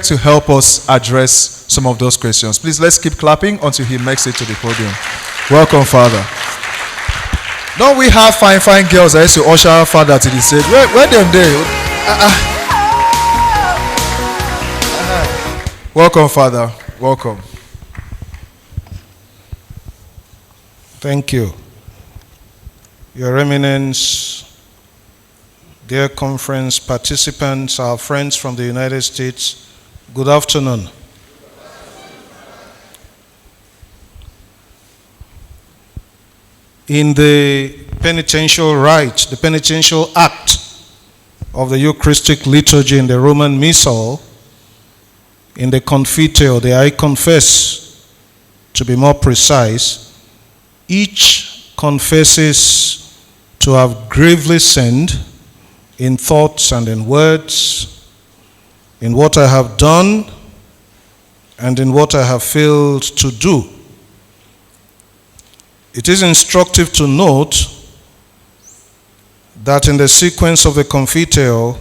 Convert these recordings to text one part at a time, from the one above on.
to help us address some of those questions. Please, let's keep clapping until he makes it to the podium. Welcome, Father. Don't we have fine girls that used to usher Father to the stage? Where them there? Welcome, Father. Welcome. Thank you. Your Eminence, dear conference participants, our friends from the United States, good afternoon. In the penitential rite, the penitential act of the Eucharistic liturgy in the Roman Missal, in the Confiteor, the I confess, to be more precise, each confesses to have gravely sinned in thoughts and in words, in what I have done and in what I have failed to do. It is instructive to note that in the sequence of the Confiteor,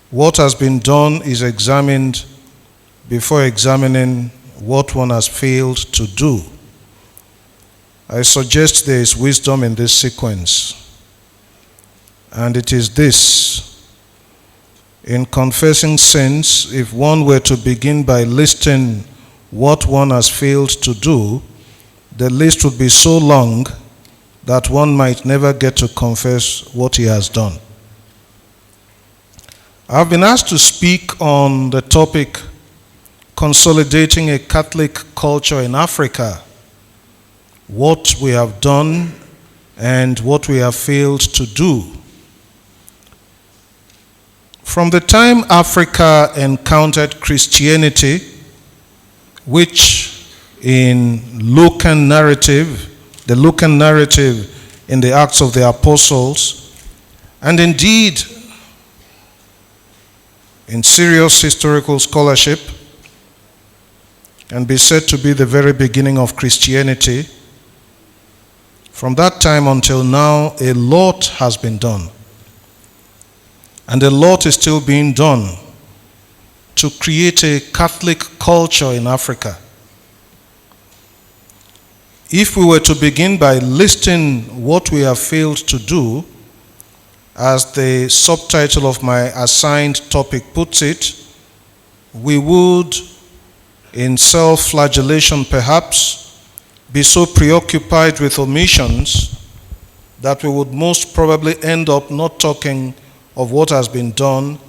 what has been done is examined before examining what one has failed to do. I suggest there is wisdom in this sequence, and it is this. In confessing sins, if one were to begin by listing what one has failed to do, the list would be so long that one might never get to confess what he has done. I've been asked to speak on the topic, Consolidating a Catholic Culture in Africa, what we have done and what we have failed to do. From the time Africa encountered Christianity, which in Lucan narrative, the Lucan narrative in the Acts of the Apostles, and indeed in serious historical scholarship, can be said to be the very beginning of Christianity. From that time until now, a lot has been done. And a lot is still being done to create a Catholic culture in Africa. If we were to begin by listing what we have failed to do, as the subtitle of my assigned topic puts it, we would, in self-flagellation perhaps, be so preoccupied with omissions that we would most probably end up not talking of what has been done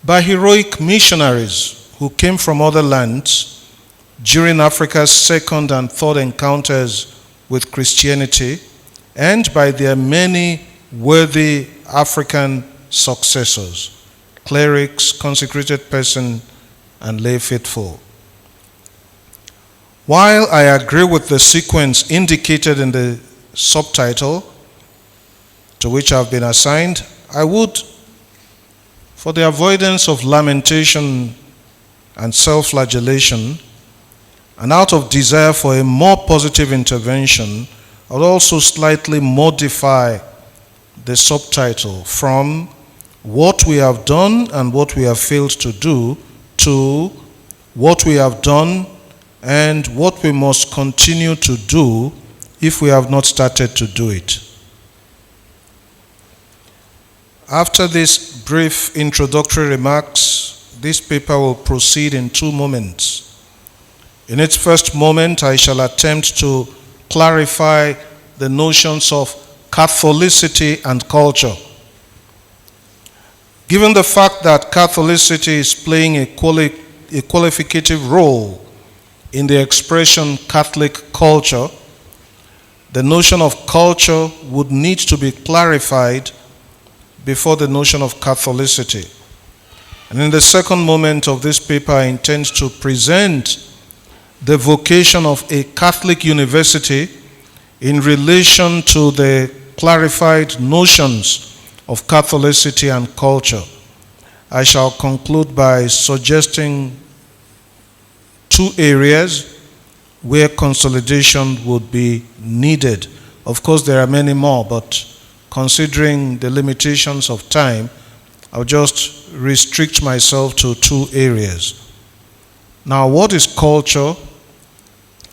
by heroic missionaries who came from other lands during Africa's second and third encounters with Christianity, and by their many worthy African successors, clerics, consecrated persons, and lay faithful. While I agree with the sequence indicated in the subtitle to which I've been assigned, I would, for the avoidance of lamentation and self-flagellation, and out of desire for a more positive intervention, I would also slightly modify the subtitle from what we have done and what we have failed to do to what we have done and what we must continue to do if we have not started to do it. After these brief introductory remarks, this paper will proceed in two moments. In its first moment, I shall attempt to clarify the notions of Catholicity and culture. Given the fact that Catholicity is playing a qualificative role in the expression Catholic culture, the notion of culture would need to be clarified before the notion of Catholicity. And in the second moment of this paper, I intend to present the vocation of a Catholic university in relation to the clarified notions of Catholicity and culture. I shall conclude by suggesting two areas where consolidation would be needed. Of course, there are many more, but considering the limitations of time, I'll just restrict myself to two areas. Now, what is culture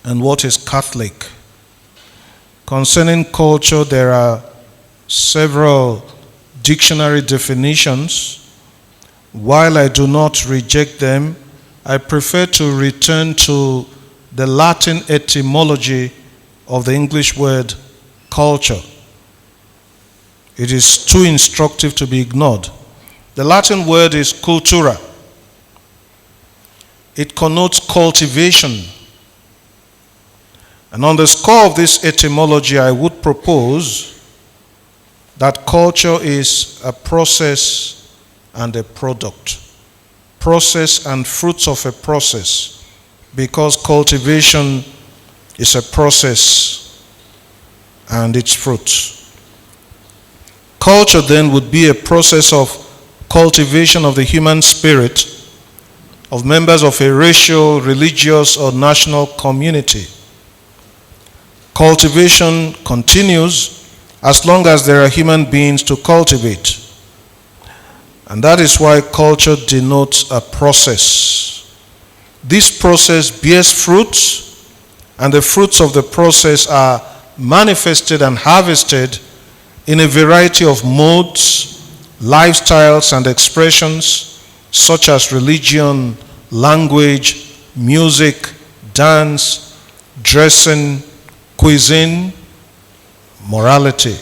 and what is Catholic? Concerning culture, there are several dictionary definitions. While I do not reject them, I prefer to return to the Latin etymology of the English word culture. It is too instructive to be ignored. The Latin word is cultura. It connotes cultivation. And on the score of this etymology, I would propose that culture is a process and a product. Process and fruits of a process, because cultivation is a process and its fruits. Culture then would be a process of cultivation of the human spirit of members of a racial, religious, or national community. Cultivation continues as long as there are human beings to cultivate. And that is why culture denotes a process. This process bears fruits, and the fruits of the process are manifested and harvested in a variety of modes, lifestyles, and expressions, such as religion, language, music, dance, dressing, cuisine, morality.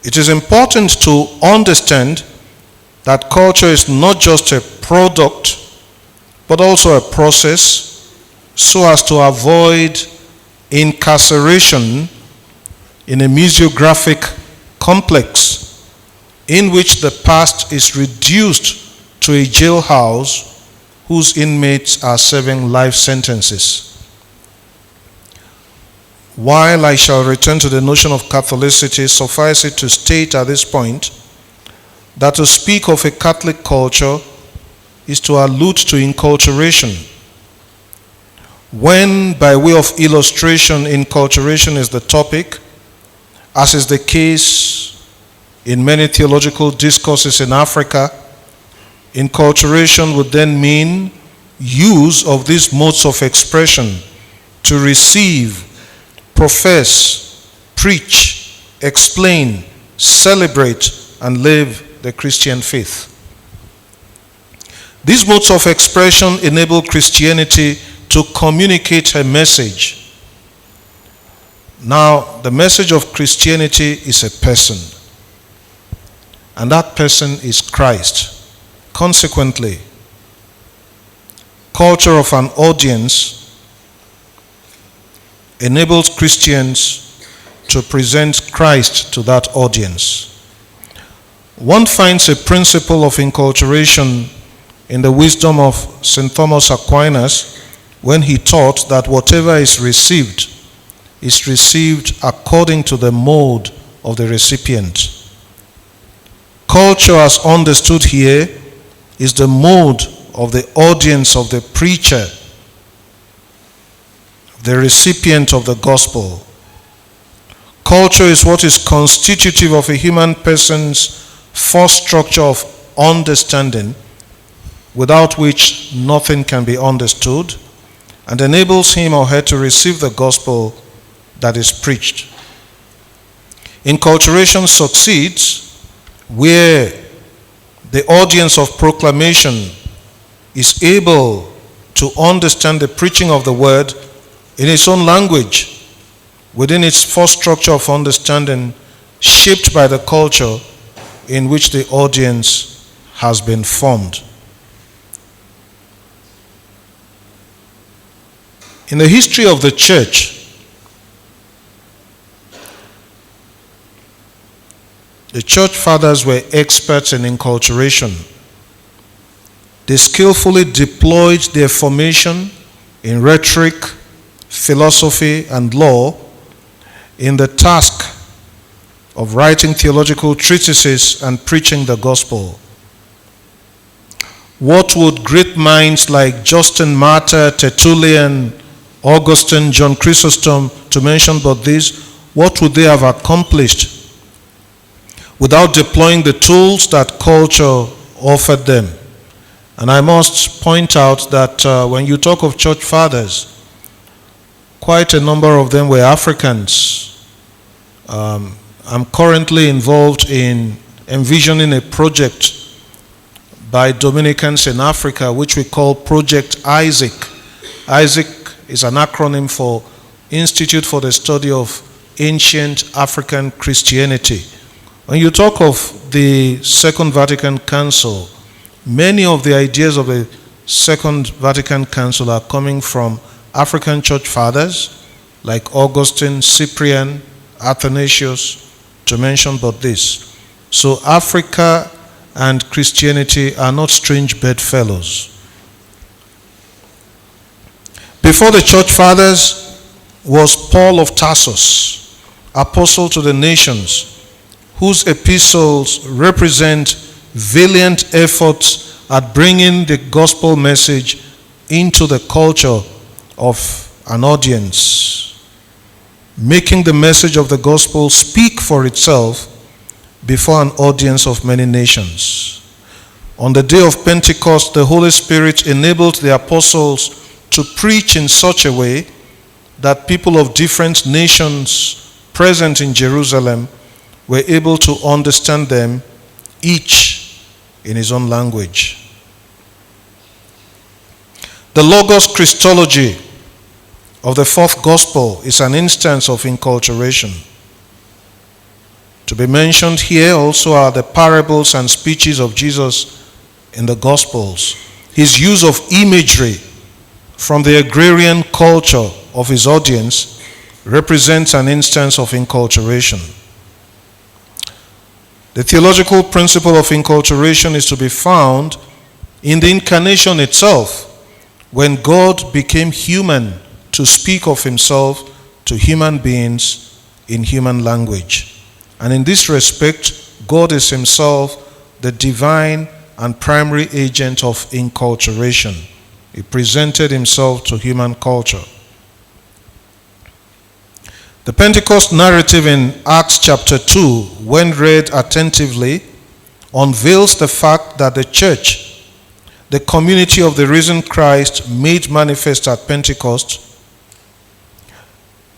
It is important to understand that culture is not just a product, but also a process, so as to avoid incarceration in a museographic complex in which the past is reduced to a jailhouse whose inmates are serving life sentences. While I shall return to the notion of Catholicity, suffice it to state at this point that to speak of a Catholic culture is to allude to inculturation. When, by way of illustration, inculturation is the topic, as is the case in many theological discourses in Africa, inculturation would then mean use of these modes of expression to receive, profess, preach, explain, celebrate, and live the Christian faith. These modes of expression enable Christianity to communicate a message. Now, the message of Christianity is a person, and that person is Christ. Consequently, culture of an audience enables Christians to present Christ to that audience. One finds a principle of inculturation in the wisdom of St. Thomas Aquinas when he taught that whatever is received according to the mode of the recipient. Culture, as understood here, is the mode of the audience of the preacher, the recipient of the gospel. Culture is what is constitutive of a human person's first structure of understanding, without which nothing can be understood, and enables him or her to receive the gospel that is preached. Inculturation succeeds where the audience of proclamation is able to understand the preaching of the word in its own language, within its first structure of understanding, shaped by the culture in which the audience has been formed. In the history of the church, the church fathers were experts in inculturation. They skillfully deployed their formation in rhetoric, philosophy, and law in the task of writing theological treatises and preaching the gospel. What would great minds like Justin Martyr, Tertullian, Augustine, John Chrysostom, to mention but these, what would they have accomplished without deploying the tools that culture offered them? And I must point out that when you talk of church fathers, quite a number of them were Africans. I'm currently involved in envisioning a project by Dominicans in Africa, which we call Project Isaac. Isaac is an acronym for Institute for the Study of Ancient African Christianity. When you talk of the Second Vatican Council, many of the ideas of the Second Vatican Council are coming from African church fathers like Augustine, Cyprian, Athanasius, to mention but this. So Africa and Christianity are not strange bedfellows. Before the church fathers was Paul of Tarsus, apostle to the nations, whose epistles represent valiant efforts at bringing the gospel message into the culture of an audience, making the message of the gospel speak for itself before an audience of many nations. On the day of Pentecost, the Holy Spirit enabled the apostles to preach in such a way that people of different nations present in Jerusalem were able to understand them, each in his own language. The Logos Christology of the fourth gospel is an instance of inculturation. To be mentioned here also are the parables and speeches of Jesus in the Gospels. His use of imagery from the agrarian culture of his audience represents an instance of inculturation. The theological principle of inculturation is to be found in the incarnation itself, when God became human to speak of himself to human beings in human language. And in this respect, God is himself the divine and primary agent of inculturation. He presented himself to human culture. The Pentecost narrative in Acts chapter 2, when read attentively, unveils the fact that the church, the community of the risen Christ made manifest at Pentecost,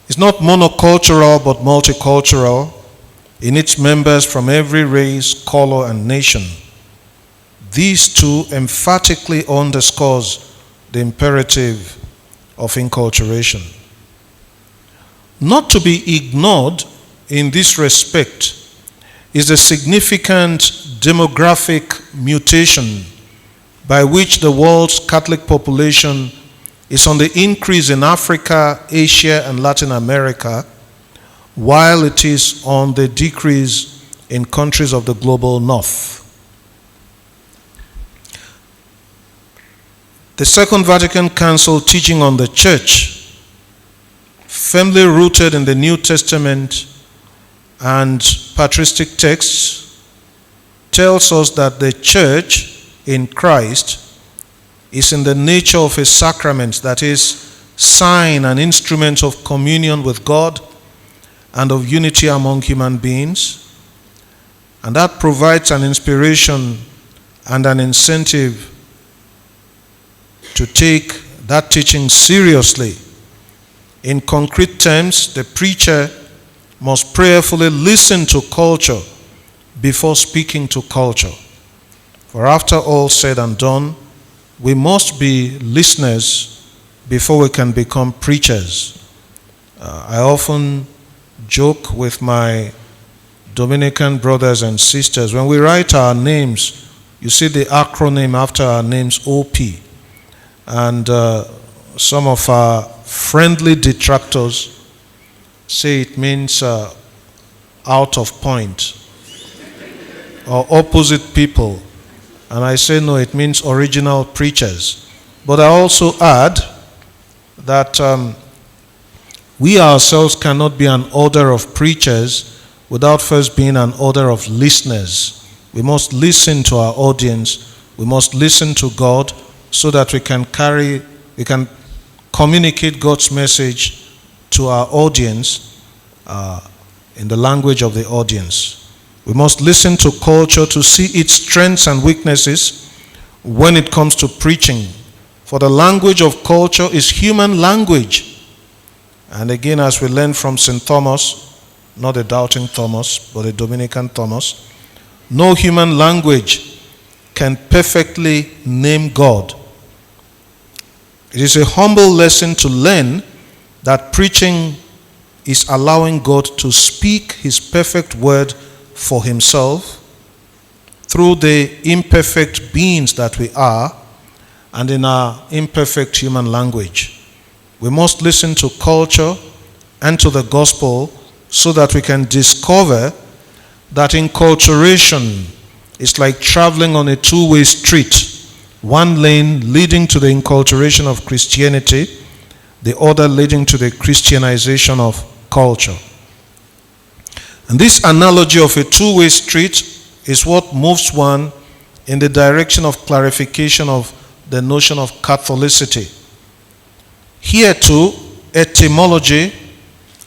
is not monocultural but multicultural in its members from every race, color, and nation. These two emphatically underscores the imperative of inculturation. Not to be ignored in this respect is the significant demographic mutation by which the world's Catholic population is on the increase in Africa, Asia, and Latin America, while it is on the decrease in countries of the global north. The Second Vatican Council teaching on the church, firmly rooted in the New Testament and patristic texts, tells us that the church in Christ is in the nature of a sacrament, that is, sign and instrument of communion with God and of unity among human beings. And that provides an inspiration and an incentive to take that teaching seriously. In concrete terms, the preacher must prayerfully listen to culture before speaking to culture. For after all said and done, we must be listeners before we can become preachers. I often joke with my Dominican brothers and sisters, when we write our names, you see the acronym after our names, OP. And some of our friendly detractors say it means out of point or opposite people. And I say no, it means original preachers. But I also add that we ourselves cannot be an order of preachers without first being an order of listeners. We must listen to our audience. We must listen to God so that we can communicate God's message to our audience in the language of the audience. We must listen to culture to see its strengths and weaknesses, when it comes to preaching. For the language of culture is human language. And again, as we learned from St. Thomas, not a doubting Thomas, but a Dominican Thomas, no human language can perfectly name God. It is a humble lesson to learn that preaching is allowing God to speak his perfect word for himself through the imperfect beings that we are and in our imperfect human language. We must listen to culture and to the gospel so that we can discover that enculturation is like traveling on a two-way street. One lane leading to the enculturation of Christianity, the other leading to the Christianization of culture. And this analogy of a two-way street is what moves one in the direction of clarification of the notion of Catholicity. Here too, etymology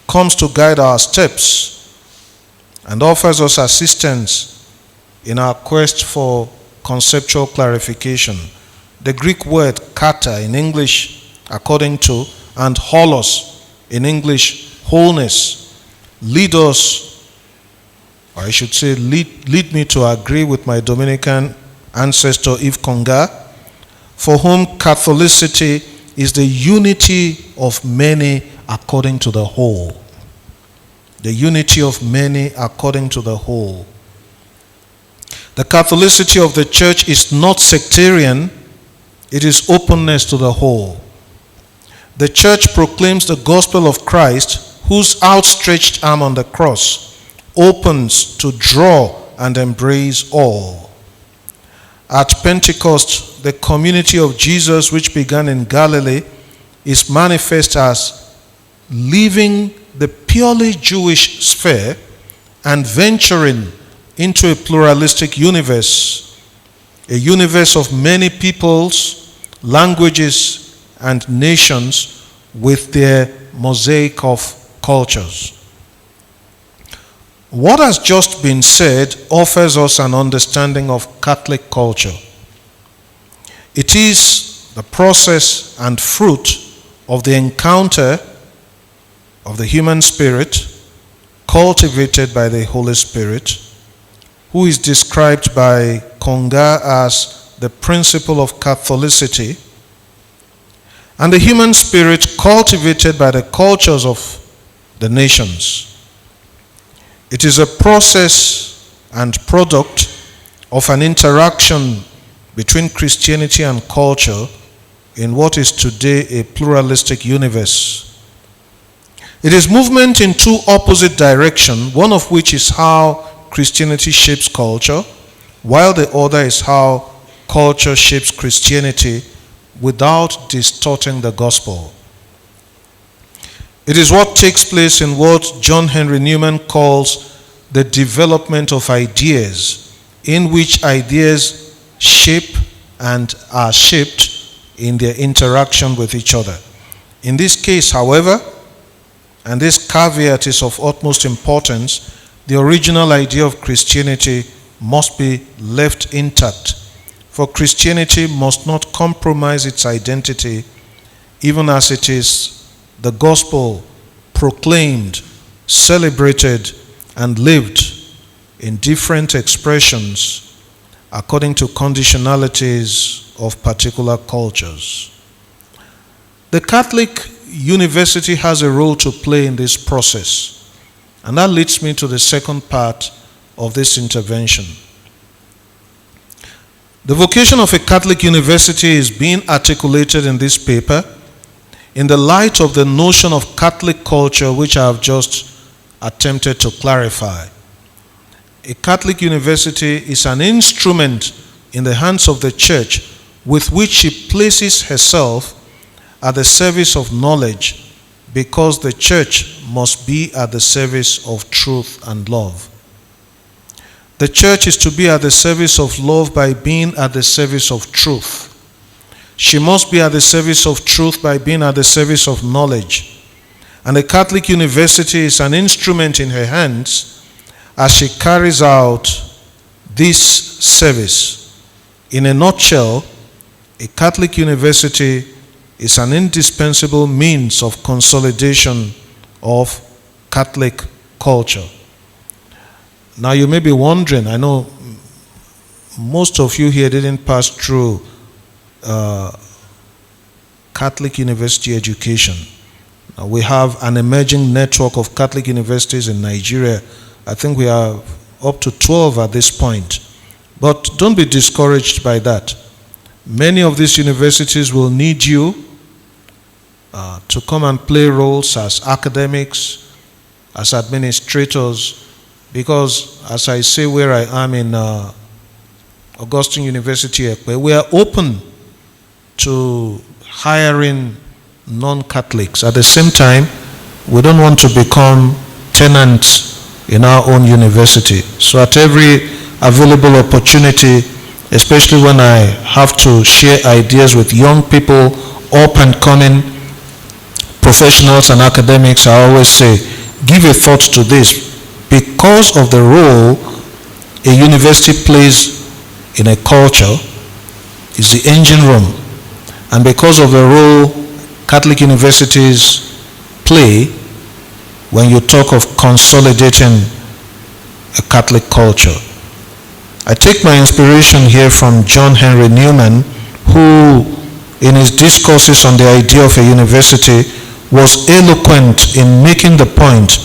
comes to guide our steps and offers us assistance in our quest for conceptual clarification. The Greek word kata in English, according to, and holos in English, wholeness, lead us, or I should say lead me to agree with my Dominican ancestor Yves Conga, for whom Catholicity is the unity of many according to the whole. The unity of many according to the whole. The Catholicity of the church is not sectarian, it is openness to the whole. The church proclaims the gospel of Christ, whose outstretched arm on the cross opens to draw and embrace all. At Pentecost, the community of Jesus, which began in Galilee, is manifest as leaving the purely Jewish sphere and venturing into a pluralistic universe, a universe of many peoples, languages, and nations with their mosaic of cultures. What has just been said offers us an understanding of Catholic culture. It is the process and fruit of the encounter of the human spirit cultivated by the Holy Spirit, who is described by Conga as the principle of Catholicity, and the human spirit cultivated by the cultures of the nations. It is a process and product of an interaction between Christianity and culture in what is today a pluralistic universe. It is movement in two opposite directions, one of which is how Christianity shapes culture, while the other is how culture shapes Christianity without distorting the gospel. It is what takes place in what John Henry Newman calls the development of ideas, in which ideas shape and are shaped in their interaction with each other. In this case, however, and this caveat is of utmost importance, the original idea of Christianity must be left intact, for Christianity must not compromise its identity, even as it is the gospel proclaimed, celebrated, and lived in different expressions according to conditionalities of particular cultures. The Catholic University has a role to play in this process, and that leads me to the second part of this intervention. The vocation of a Catholic university is being articulated in this paper in the light of the notion of Catholic culture, which I have just attempted to clarify. A Catholic university is an instrument in the hands of the church with which she places herself at the service of knowledge, because the church must be at the service of truth and love. The church is to be at the service of love by being at the service of truth. She must be at the service of truth by being at the service of knowledge. And the Catholic University is an instrument in her hands as she carries out this service. In a nutshell, a Catholic university is an indispensable means of consolidation of Catholic culture. Now you may be wondering, I know most of you here didn't pass through Catholic university education. Now we have an emerging network of Catholic universities in Nigeria. I think we are up to 12 at this point. But don't be discouraged by that. Many of these universities will need you to come and play roles as academics, as administrators, because as I say where I am in Augustine University, we are open to hiring non-Catholics. At the same time, we don't want to become tenants in our own university. So at every available opportunity, especially when I have to share ideas with young people, up and coming professionals and academics, I always say, give a thought to this. Because of the role a university plays in a culture, is the engine room. And because of the role Catholic universities play when you talk of consolidating a Catholic culture. I take my inspiration here from John Henry Newman, who in his discourses on the idea of a university was eloquent in making the point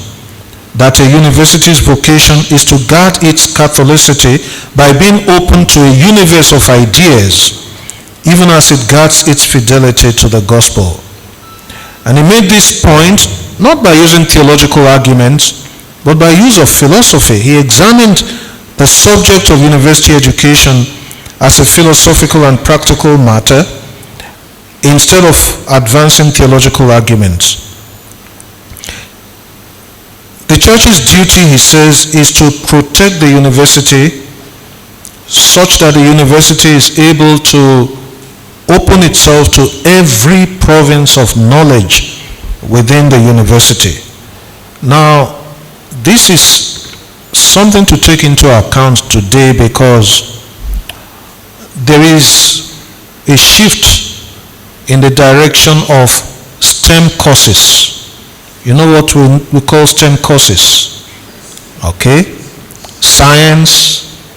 that a university's vocation is to guard its Catholicity by being open to a universe of ideas, even as it guards its fidelity to the gospel. And he made this point not by using theological arguments, but by use of philosophy. He examined the subject of university education as a philosophical and practical matter instead of advancing theological arguments. The church's duty, he says, is to protect the university such that the university is able to open itself to every province of knowledge within the university. Now, this is something to take into account today because there is a shift in the direction of STEM courses. You know what we call STEM courses? Okay? Science,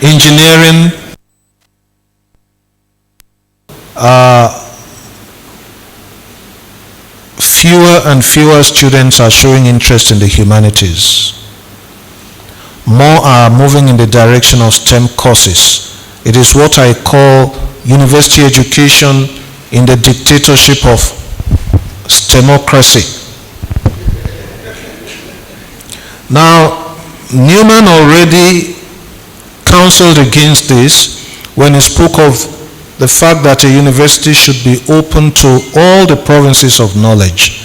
engineering, fewer and fewer students are showing interest in the humanities. More are moving in the direction of STEM courses. It is what I call university education in the dictatorship of STEMocracy. Now, Newman already counseled against this when he spoke of the fact that a university should be open to all the provinces of knowledge.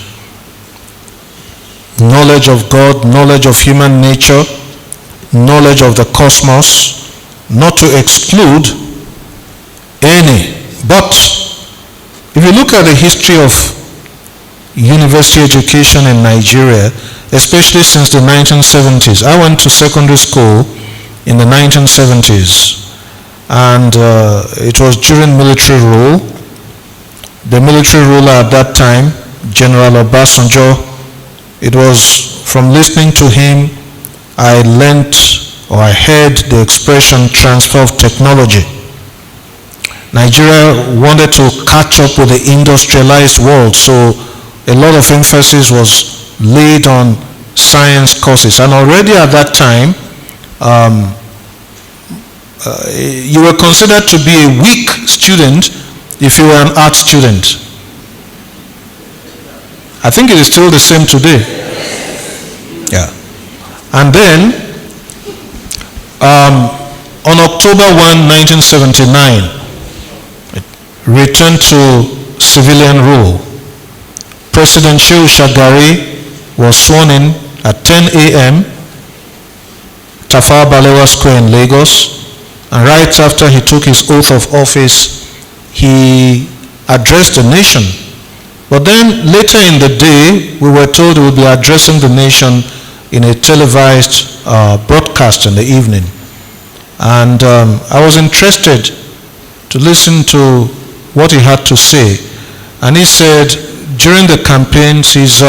Knowledge of God, knowledge of human nature, knowledge of the cosmos, not to exclude any. But if you look at the history of university education in Nigeria, especially since the 1970s, I went to secondary school in the 1970s. And it was during military rule. The military ruler at that time, General Obasanjo, it was from listening to him, I heard the expression transfer of technology. Nigeria wanted to catch up with the industrialized world, so a lot of emphasis was laid on science courses. And already at that time, you were considered to be a weak student if you were an art student. I think it is still the same today. Yeah. And then, on October 1, 1979, it returned to civilian rule. President Shehu Shagari was sworn in at 10 a.m. Tafawa Balewa Square in Lagos. And right after he took his oath of office, he addressed the nation. But then later in the day, we were told he would be addressing the nation in a televised broadcast in the evening. And I was interested to listen to what he had to say. And he said during the campaigns, his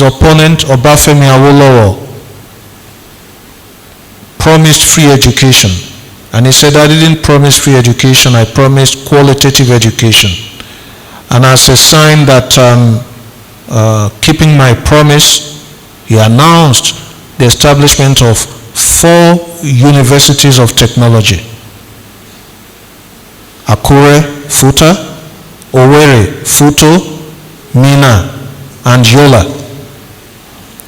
opponent, Obafemi Awolowo, promised free education. And he said, I didn't promise free education, I promised qualitative education. And as a sign that keeping my promise, he announced the establishment of 4 universities of technology. Akure, Futa, Owerri, Futo, Mina, and Yola.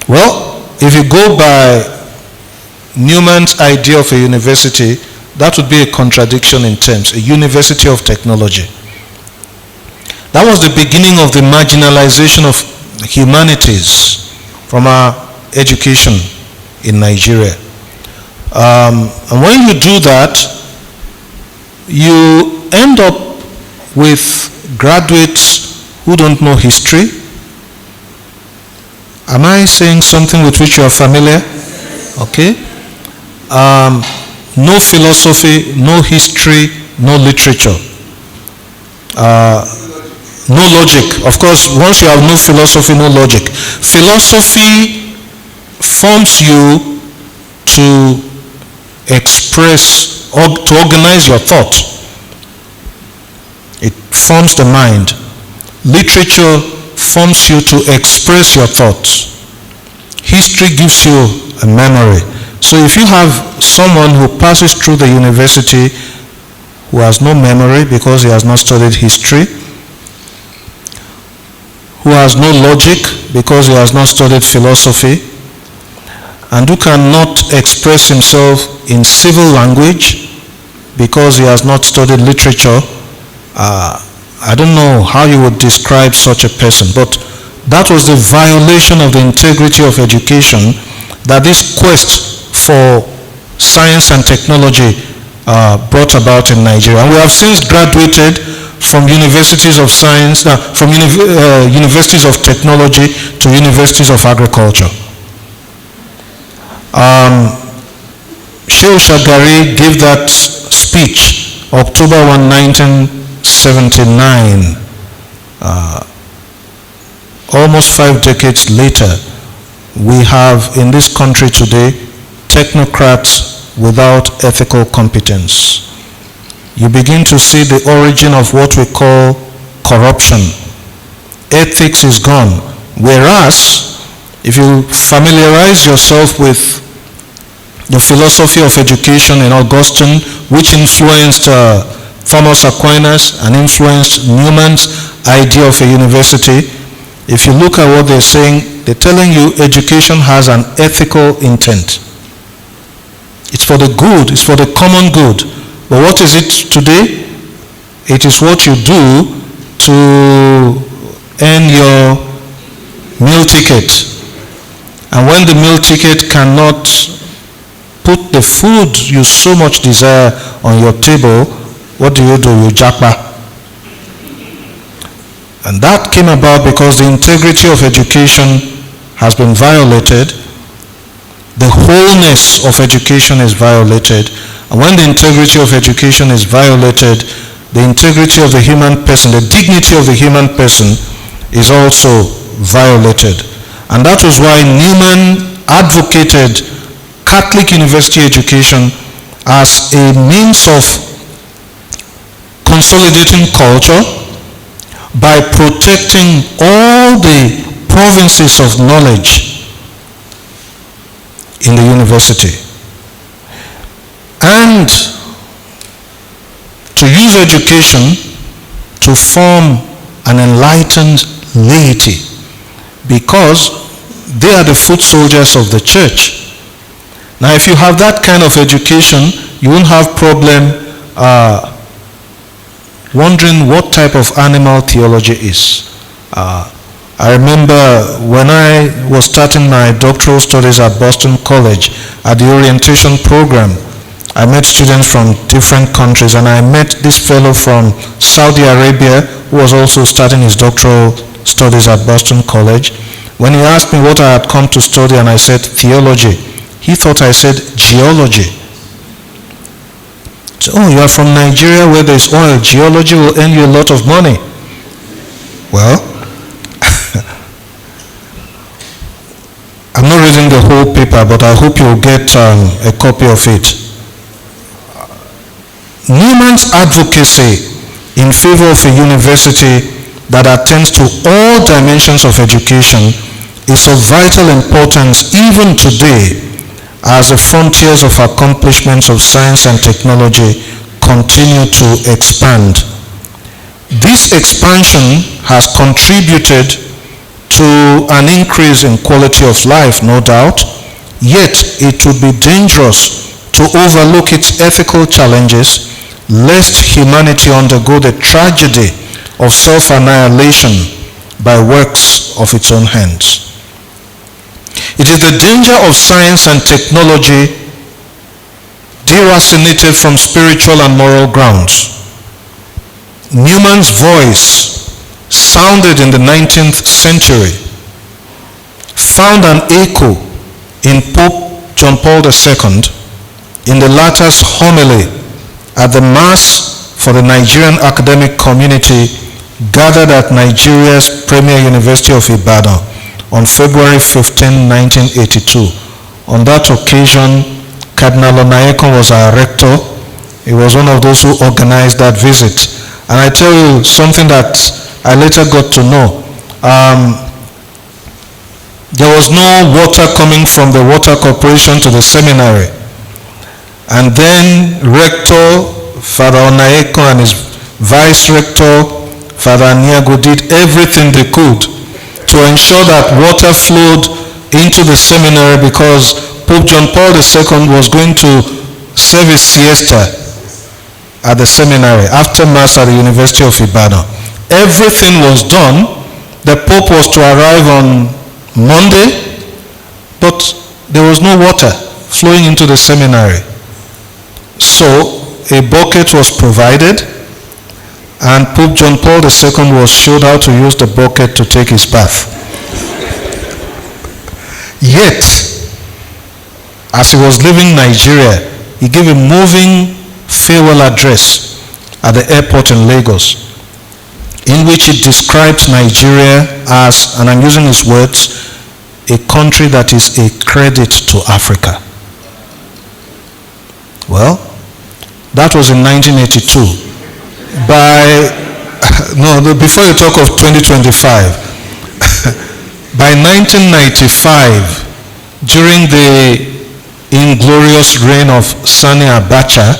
Well, if you go by Newman's idea of a university, that would be a contradiction in terms, a university of technology. That was the beginning of the marginalization of humanities from our education in Nigeria. And when you do that, you end up with graduates who don't know history. Am I saying something with which you are familiar? Okay. No philosophy, no history, no literature. No logic. Of course, once you have no philosophy, no logic. Philosophy forms you to express or to organize your thought. It forms the mind. Literature forms you to express your thoughts. History gives you a memory. So if you have someone who passes through the university who has no memory because he has not studied history, who has no logic because he has not studied philosophy, and who cannot express himself in civil language because he has not studied literature, I don't know how you would describe such a person, but that was the violation of the integrity of education that this quest for science and technology brought about in Nigeria. And we have since graduated from universities of science, from universities of technology to universities of agriculture. Shehu Shagari gave that speech October 1, 1979. Almost 5 decades later, we have in this country today technocrats without ethical competence. You begin to see the origin of what we call corruption. Ethics is gone. Whereas, if you familiarize yourself with the philosophy of education in Augustine, which influenced Thomas Aquinas and influenced Newman's idea of a university, if you look at what they're saying, they're telling you education has an ethical intent. It's for the good, it's for the common good. But what is it today? It is what you do to earn your meal ticket. And when the meal ticket cannot put the food you so much desire on your table, what do? You japa. And that came about because the integrity of education has been violated. The wholeness of education is violated. And when the integrity of education is violated, the integrity of the human person, the dignity of the human person is also violated. And that was why Newman advocated Catholic university education as a means of consolidating culture by protecting all the provinces of knowledge in the university, and to use education to form an enlightened laity, because they are the foot soldiers of the church. Now, if you have that kind of education, you won't have problem wondering what type of animal theology is. I remember when I was starting my doctoral studies at Boston College, at the orientation program, I met students from different countries, and I met this fellow from Saudi Arabia who was also starting his doctoral studies at Boston College. When he asked me what I had come to study, and I said theology, He thought I said geology. So, oh, you are from Nigeria where there is oil. Geology will earn you a lot of money. Well, I'm not reading the whole paper, but I hope you'll get a copy of it. Newman's advocacy in favor of a university that attends to all dimensions of education is of vital importance even today as the frontiers of accomplishments of science and technology continue to expand. This expansion has contributed to an increase in quality of life, no doubt, yet it would be dangerous to overlook its ethical challenges lest humanity undergo the tragedy of self-annihilation by works of its own hands. It is the danger of science and technology deracinated from spiritual and moral grounds. Newman's voice sounded in the 19th century, found an echo in Pope John Paul II in the latter's homily at the Mass for the Nigerian academic community gathered at Nigeria's Premier University of Ibadan on February 15, 1982. On that occasion, Cardinal Onayekon was our rector. He was one of those who organized that visit. And I tell you something that I later got to know. There was no water coming from the water corporation to the seminary. And then Rector Father Onayekon and his Vice Rector Father Aniago did everything they could to ensure that water flowed into the seminary because Pope John Paul II was going to serve a siesta at the seminary after Mass at the University of Ibadan. Everything was done. The Pope was to arrive on Monday, but there was no water flowing into the seminary. So a bucket was provided, and Pope John Paul II was showed how to use the bucket to take his bath. Yet, as he was leaving Nigeria, he gave a moving farewell address at the airport in Lagos, in which he described Nigeria as, and I'm using his words, a country that is a credit to Africa. Well, that was in 1982. Before you talk of 2025, by 1995, during the inglorious reign of Sani Abacha,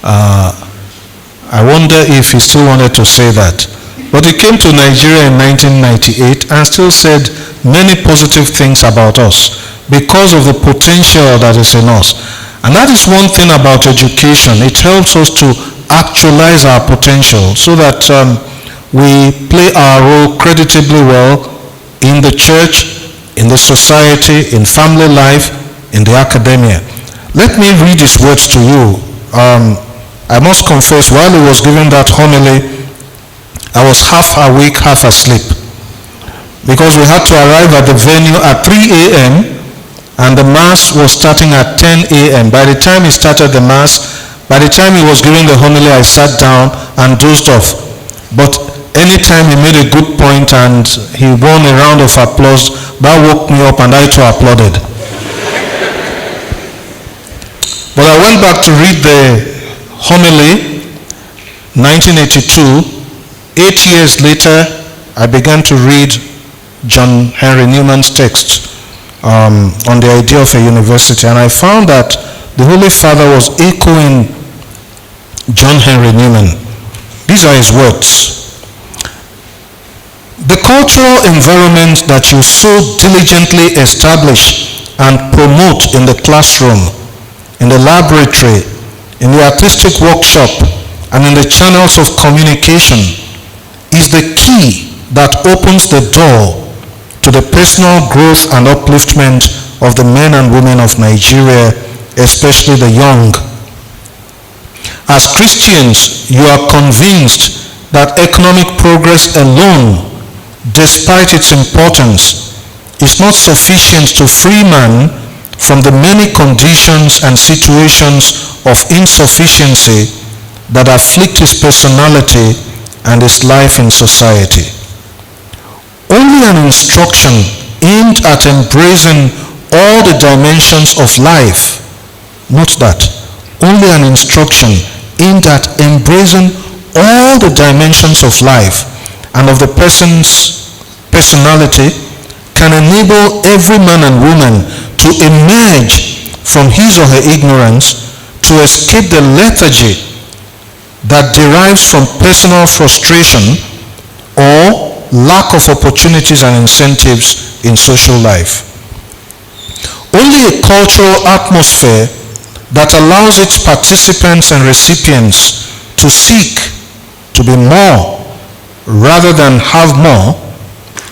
I wonder if he still wanted to say that. But he came to Nigeria in 1998 and still said many positive things about us because of the potential that is in us. And that is one thing about education. It helps us to actualize our potential so that we play our role creditably well in the church, in the society, in family life, in the academia. Let me read his words to you. I must confess, while he was giving that homily, I was half awake, half asleep, because we had to arrive at the venue at 3 a.m. and the Mass was starting at 10 a.m. By the time he started the Mass, by the time he was giving the homily, I sat down and dozed off. But anytime he made a good point and he won a round of applause, that woke me up and I too applauded. But I went back to read the homily, 1982. 8 years later, I began to read John Henry Newman's text on the idea of a university, and I found that the Holy Father was echoing John Henry Newman. These are his words. The cultural environment that you so diligently establish and promote in the classroom, in the laboratory, in the artistic workshop, and in the channels of communication is the key that opens the door to the personal growth and upliftment of the men and women of Nigeria, especially the young. As Christians, you are convinced that economic progress alone, despite its importance, is not sufficient to free man from the many conditions and situations of insufficiency that afflict his personality and his life in society. Only an instruction aimed at embracing all the dimensions of life, note that, only an instruction aimed at embracing all the dimensions of life and of the person's personality can enable every man and woman to emerge from his or her ignorance, to escape the lethargy that derives from personal frustration or lack of opportunities and incentives in social life. Only a cultural atmosphere that allows its participants and recipients to seek to be more rather than have more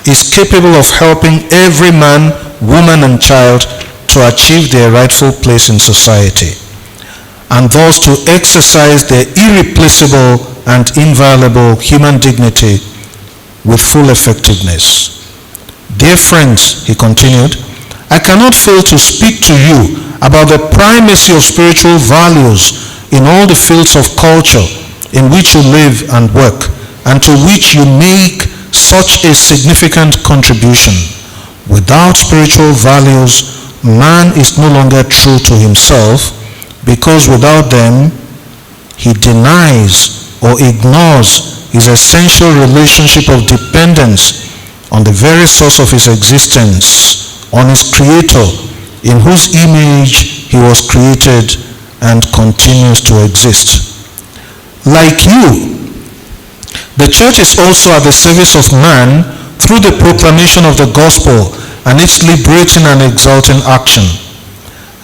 is capable of helping every man, woman, and child to achieve their rightful place in society, and thus to exercise their irreplaceable and inviolable human dignity with full effectiveness. Dear friends, he continued, I cannot fail to speak to you about the primacy of spiritual values in all the fields of culture in which you live and work, and to which you make such a significant contribution. Without spiritual values, man is no longer true to himself, because without them, he denies or ignores his essential relationship of dependence on the very source of his existence, on his Creator, in whose image he was created and continues to exist. Like you, the church is also at the service of man through the proclamation of the gospel and its liberating and exalting action.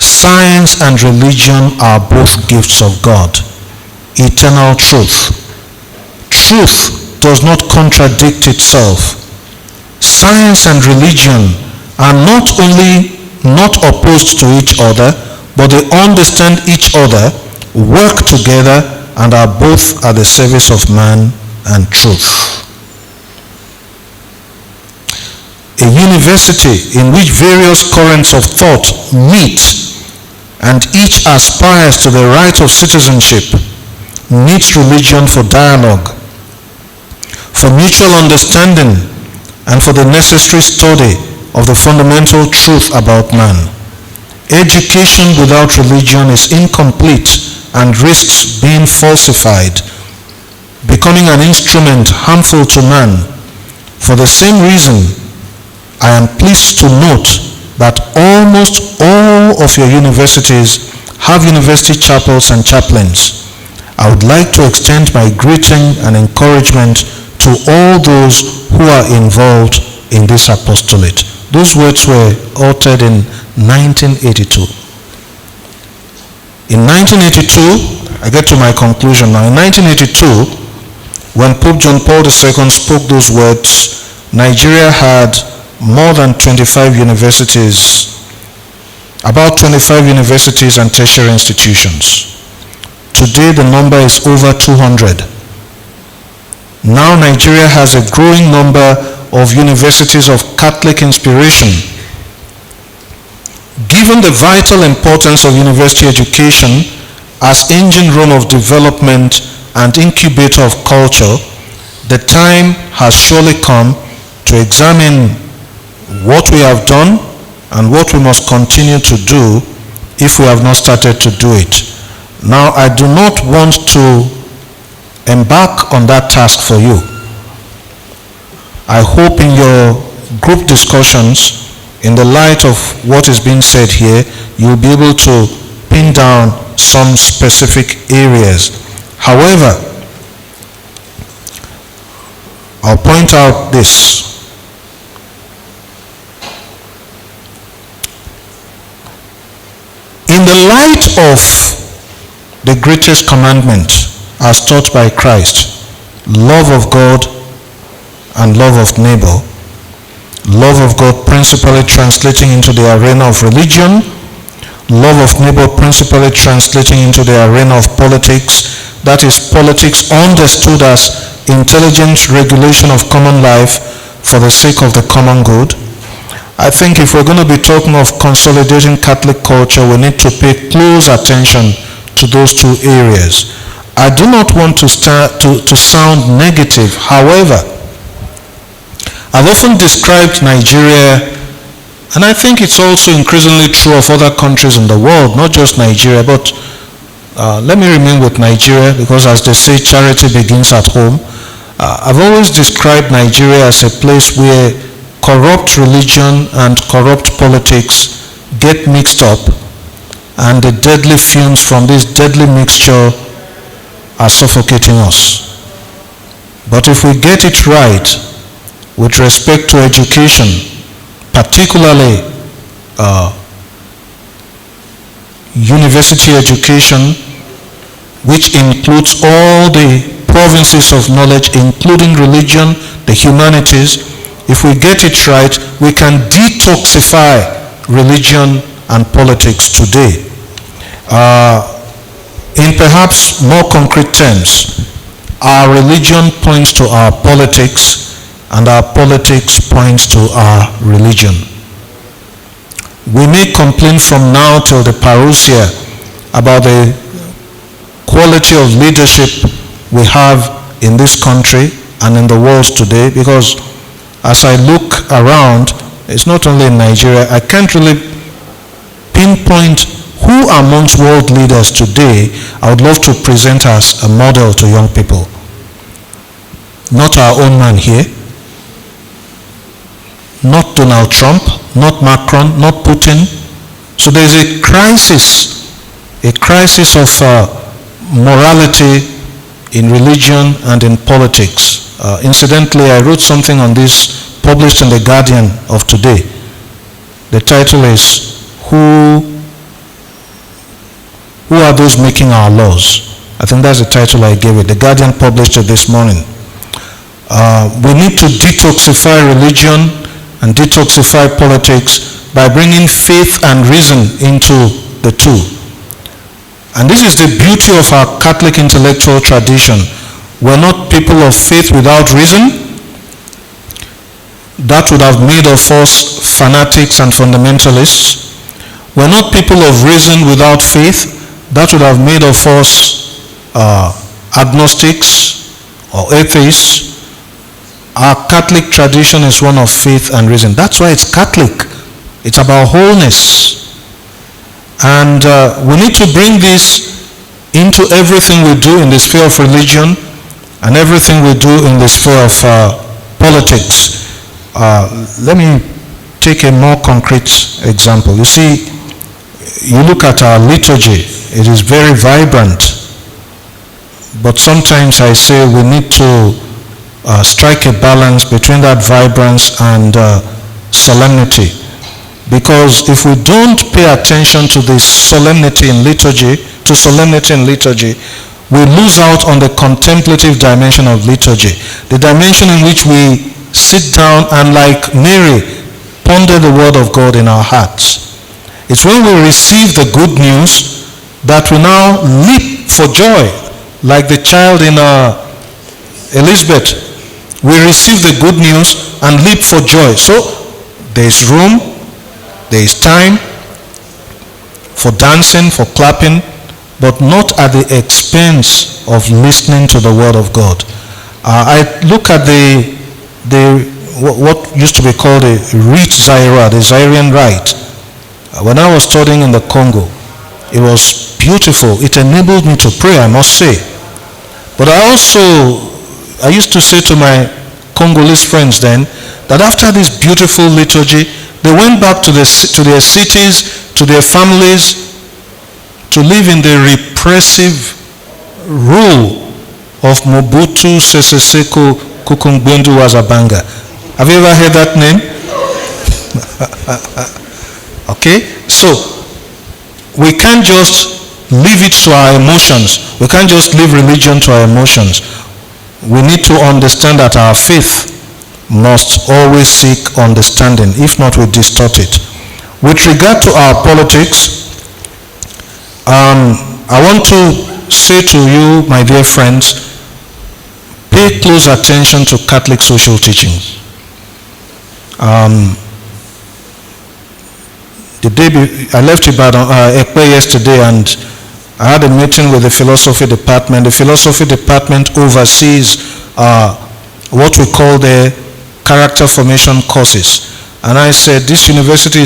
Science and religion are both gifts of God, eternal truth. Truth does not contradict itself. Science and religion are not only not opposed to each other, but they understand each other, work together, and are both at the service of man and truth. A university in which various currents of thought meet and each aspires to the right of citizenship needs religion for dialogue, for mutual understanding, and for the necessary study of the fundamental truth about man. Education without religion is incomplete and risks being falsified, becoming an instrument harmful to man. For the same reason, I am pleased to note that almost all of your universities have university chapels and chaplains. I would like to extend my greeting and encouragement to all those who are involved in this apostolate. Those words were uttered in 1982. In 1982, I get to my conclusion now. In 1982, when Pope John Paul II spoke those words, Nigeria had more than 25 universities, about 25 universities and tertiary institutions. Today the number is over 200. Now Nigeria has a growing number of universities of Catholic inspiration. Given the vital importance of university education as engine room of development and incubator of culture, the time has surely come to examine what we have done and what we must continue to do if we have not started to do it. Now, I do not want to embark on that task for you. I hope in your group discussions, in the light of what is being said here, you'll be able to pin down some specific areas. However, I'll point out this. In the light of the greatest commandment as taught by Christ, love of God and love of neighbor, love of God principally translating into the arena of religion, love of neighbor principally translating into the arena of politics, that is politics understood as intelligent regulation of common life for the sake of the common good. I think if we're going to be talking of consolidating Catholic culture, we need to pay close attention to those two areas. I do not want to sound negative. However, I've often described Nigeria, and I think it's also increasingly true of other countries in the world, not just Nigeria, but let me remain with Nigeria, because as they say, charity begins at home. I've always described Nigeria as a place where corrupt religion and corrupt politics get mixed up, and the deadly fumes from this deadly mixture are suffocating us. But if we get it right with respect to education, particularly university education, which includes all the provinces of knowledge, including religion, the humanities, if we get it right, we can detoxify religion and politics today. In perhaps more concrete terms, our religion points to our politics, and our politics points to our religion. We may complain from now till the parousia about the quality of leadership we have in this country and in the world today, because as I look around, it's not only in Nigeria, I can't really pinpoint who amongst world leaders today I would love to present as a model to young people. Not our own man here, not Donald Trump, not Macron, not Putin. So there's a crisis of morality in religion and in politics. Incidentally, I wrote something on this, published in The Guardian of today. The title is, Who are those making our laws? I think that's the title I gave it. The Guardian published it this morning. We need to detoxify religion and detoxify politics by bringing faith and reason into the two. And this is the beauty of our Catholic intellectual tradition. We're not people of faith without reason. That would have made of us fanatics and fundamentalists. We're not people of reason without faith. That would have made of us agnostics or atheists. Our Catholic tradition is one of faith and reason. That's why it's Catholic. It's about wholeness. And we need to bring this into everything we do in the sphere of religion and everything we do in the sphere of politics. Let me take a more concrete example. You see, you look at our liturgy, it is very vibrant. But sometimes I say we need to strike a balance between that vibrance and solemnity. Because if we don't pay attention to this solemnity in liturgy, we lose out on the contemplative dimension of liturgy, the dimension in which we sit down and, like Mary, ponder the word of God in our hearts. It's when we receive the good news that we now leap for joy, like the child in Elizabeth. We receive the good news and leap for joy. So there is room, there is time for dancing, for clapping, but not at the expense of listening to the word of God. I look at what used to be called a rite Zaira, the Zairian rite. When I was studying in the Congo, it was beautiful. It enabled me to pray, I must say. But I used to say to my Congolese friends then, that after this beautiful liturgy, they went back to their cities, to their families, to live in the repressive rule of Mobutu Sese Seko Kukumbwendu Wazabanga. Have you ever heard that name? Okay, so we can't just leave it to our emotions. We can't just leave religion to our emotions. We need to understand that our faith must always seek understanding. If not, we distort it. With regard to our politics, I want to say to you, my dear friends, pay close attention to Catholic social teachings. I left Ibadan, Ekpe yesterday, and I had a meeting with the philosophy department. The philosophy department oversees what we call the character formation courses. And I said, this university